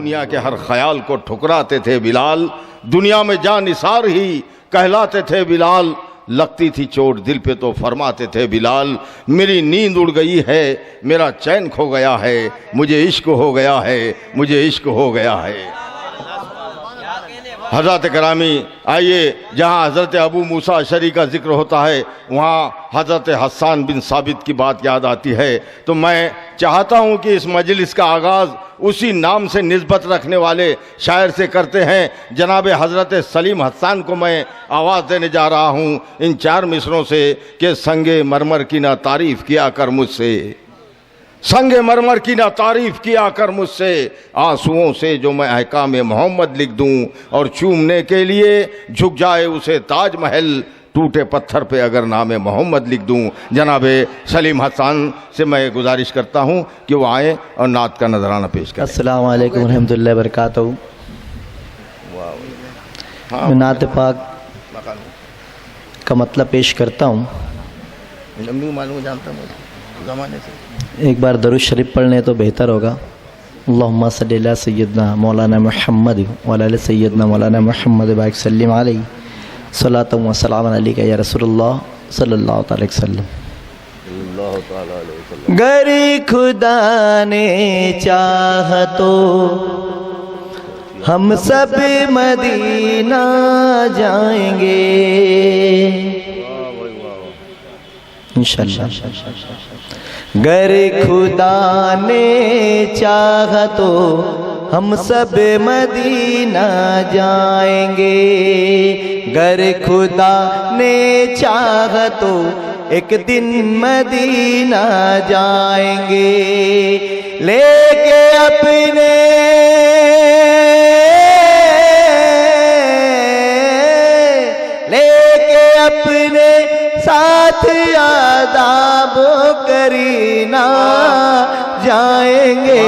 दुनिया के हर ख्याल को ठुकराते थे बिलाल, दुनिया में जानिसार ही कहलाते थे बिलाल। लगती थी चोट दिल पे तो फरमाते थे बिलाल, मेरी नींद उड़ गई है, मेरा चैन खो गया है, मुझे इश्क हो गया है, मुझे इश्क हो गया है। हज़रत करामी, आइए जहाँ हज़रत अबू मूसा अशरी का जिक्र होता है वहाँ हज़रत हस्सान बिन साबित की बात याद आती है। तो मैं चाहता हूँ कि इस मजलिस का आगाज़ उसी नाम से निस्बत रखने वाले शायर से करते हैं। जनाब हज़रत सलीम हस्सान को मैं आवाज़ देने जा रहा हूँ इन 4 मिसरों से कि संगे मरमर की ना तारीफ़ किया कर मुझसे, संगे मरमर की ना तारीफ़ किया कर मुझसे, आंसुओं से जो मैं अहकाम मोहम्मद लिख दूं और चूमने के लिए झुक जाए उसे ताजमहल, टूटे पत्थर पे अगर नाम मोहम्मद लिख दूं। जनाब सलीम हस्सान से मैं गुजारिश करता हूं कि वो आए और नात का नजराना पेश करें। अस्सलाम वालेकुम रहमतुल्लाहि व बरकातहू। मैं नात पाक का मतलब पेश करता हूँ। एक बार दरूद शरीफ पढ़ लें तो बेहतर होगा। अल्लाहुम्मा सल्ली अला सय्यदना मौलाना मुहम्मद व अला सय्यदना मौलाना मुहम्मद बारिक सल्लिम अलैहि सलातु व सलाम अलैका या रसूलुल्लाह सल्लल्लाहु अलैहि वसल्लम। गर खुदा ने चाहा तो हम सब मदीना जाएंगे इंशाअल्लाह। गर खुदा ने चाहा तो हम सब मदीना जाएंगे, गर खुदा ने चाहा तो एक दिन मदीना जाएंगे। लेके अपने साथ आदाब करीना जाएंगे,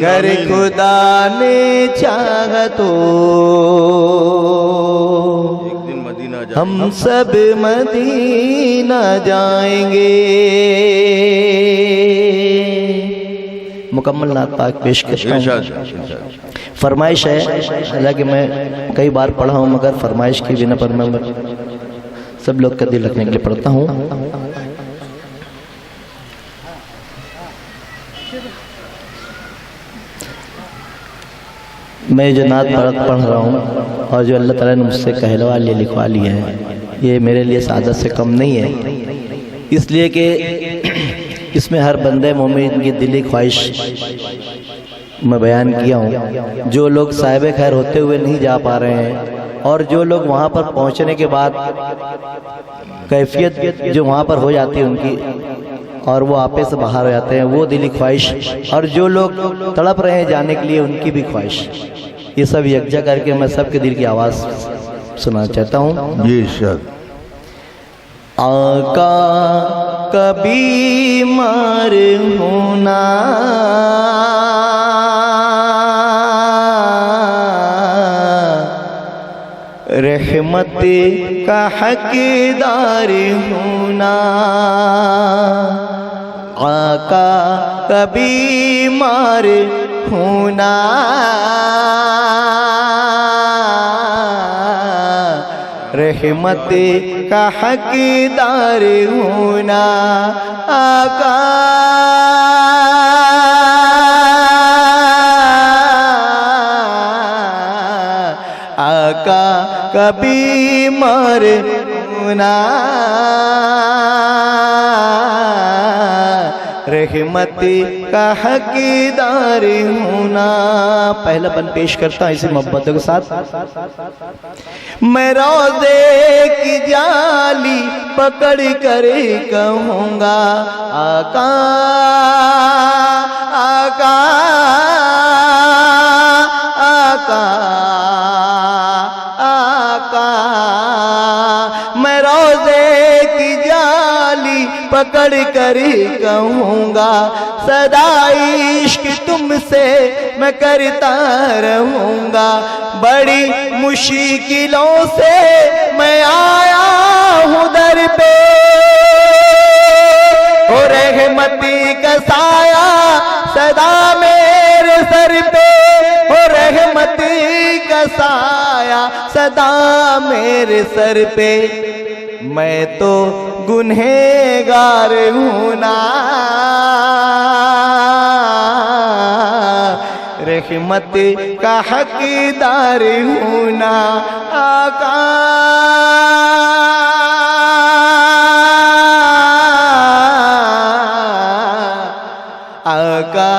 घर खुदा ने चाहा तो एक दिन मदीना जाएंगे, हम सब मदीना जाएंगे। मुकम्मल नात पाक पेश करता हूँ। फरमाइश है, हालांकि मैं कई बार पढ़ा हूँ मगर फरमाइश की बिना पर मैं सब लोग का दिल रखने के लिए पढ़ता हूँ। मैं जो नात पढ़ रहा हूँ और जो अल्लाह ताला ने मुझसे कहलवा लिया, लिखवा लिया है, ये मेरे लिए सादत से कम नहीं है, इसलिए कि इसमें हर बंदे मोमिन की दिली ख्वाहिश मैं बयान किया हूँ। जो लोग साहिब खैर होते हुए नहीं जा पा रहे हैं और जो लोग वहाँ पर पहुँचने के बाद कैफियत जो वहाँ पर हो जाती है उनकी और वो आपे से बाहर हो जाते हैं, वो दिली ख्वाहिश, और जो लोग तड़प रहे हैं जाने के लिए उनकी भी ख्वाहिश, ये सब यकजा करके मैं सबके दिल की आवाज़ सुनाना चाहता हूँ। जी सर। आका कभी मार होना रहमत का हकदार होना, आका कभी मार होना रहमत का हकदार होना, आका आका कभी मर होना रहमत का हकदार होना। पहला बन पेश करता हूँ इसी मोहब्बतों के साथ। मैं रोज़े की जाली पकड़ कर कहूँगा आका आका आका आका। मैं रोज़े की जाली पकड़ कर कहूँगा सदा इश्क तुमसे मैं करता रहूँगा। बड़ी मुश्किलों से मैं आया हूँ दर पे, हो रहमती का साया सदा मेरे सर पे। हो रहमती का साया सदा मेरे सर पे, मैं तो गुनहगार हूँ ना, रहमत का हकदार हूँ ना आका। आका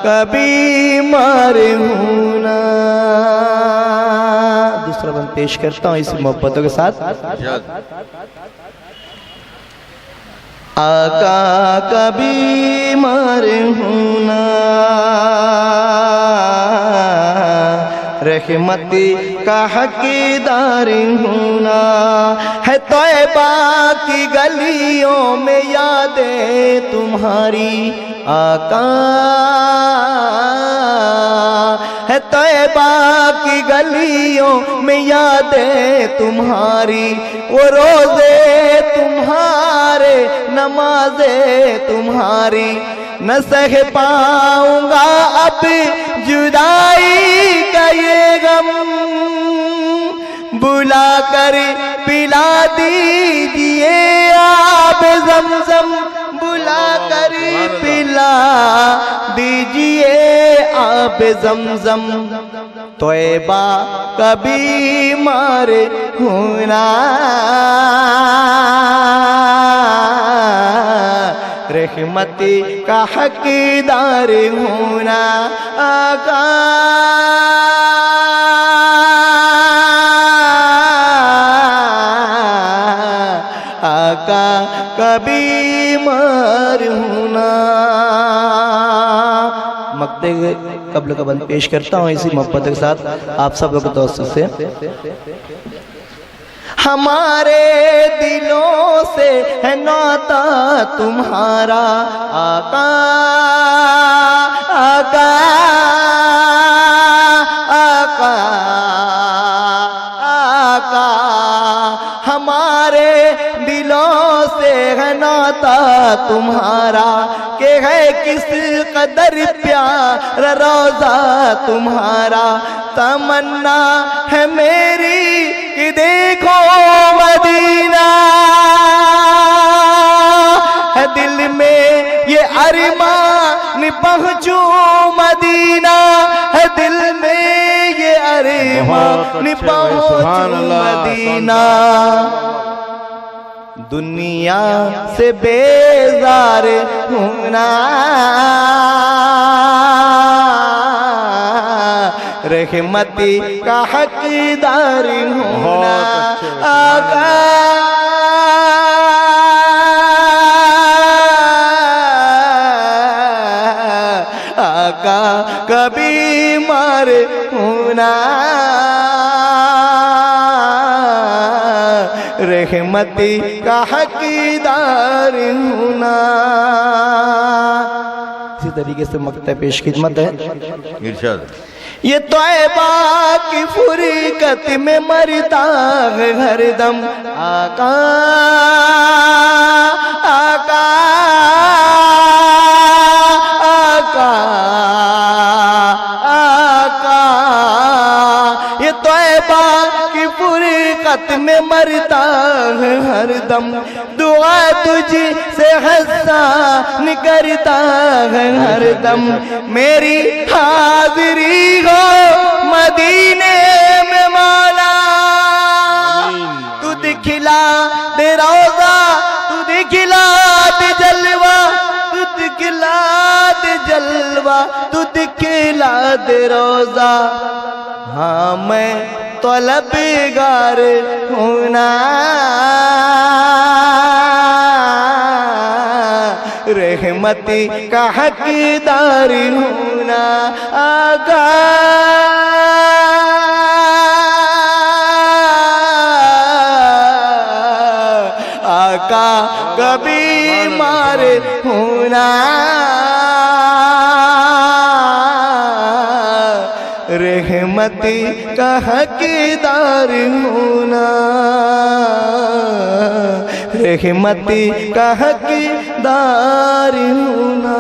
कभी मार हूँ ना। दूसरा बंद पेश करता हूँ इसी मोहब्बतों के साथ। आका कभी मार हूँ ना, रहमती का हकदार हूँ ना, है तौबा की गलियों में यादें तुम्हारी आका, है तौबा की गलियों में यादें तुम्हारी, वो रोजे तुम्हारे नमाजे तुम्हारी, न सह पाऊंगा अब जुदाई का ये गम, बुला कर पिला दीजिए आब ज़मज़म, बुला कर पिला दीजिए आब ज़मज़म, तौबा कभी मार हूँ ना, रहमती का हकदार हूँ ना आका। आका कभी मार हूँ ना। मक्ते कब्ल का बंद पेश करता हूँ इसी मोहब्बत के साथ आप सब लोग दोस्तों से। हमारे दिलों से है नाता तुम्हारा आका, आका, आका, आका, हमारे दिलों से है नाता तुम्हारा, के है किस कदर प्यार रोजा तुम्हारा, तमन्ना है मेरी कि देखो मदीना, है दिल में ये अरमान पहुँचूं मदीना, है दिल में ये अरमान पहुँचूं मदीना, दुनिया से बेजार हूँ ना, रहमती का हकदार हूँ ना आका। आका कभी मार हूँ ना, रहमती का हकदार हूँ ना। इसी तरीके से मक्ता पेश खिदमत है। इरशाद। ये तौबा की फुरकत में मरता है हरदम आका, आका, आका, आका, ये तौबा की फुरकत में मरता है हरदम, दुआ तुझे से हसन करता है हरदम, मेरी हाजिरी हो मदीने में मौला, तू दिखला दे रोज़ा, तू दिखला दे जलवा, तू दिखला दे जलवा, तू दिखला दे रोज़ा, हाँ मैं तलबगार हूँ ना, रहमती का हकदार हूँ ना आका। आका कभी मार हूँ ना, रहमती का हकदार हूँ ना, रहमती का हकदार हूँ ना।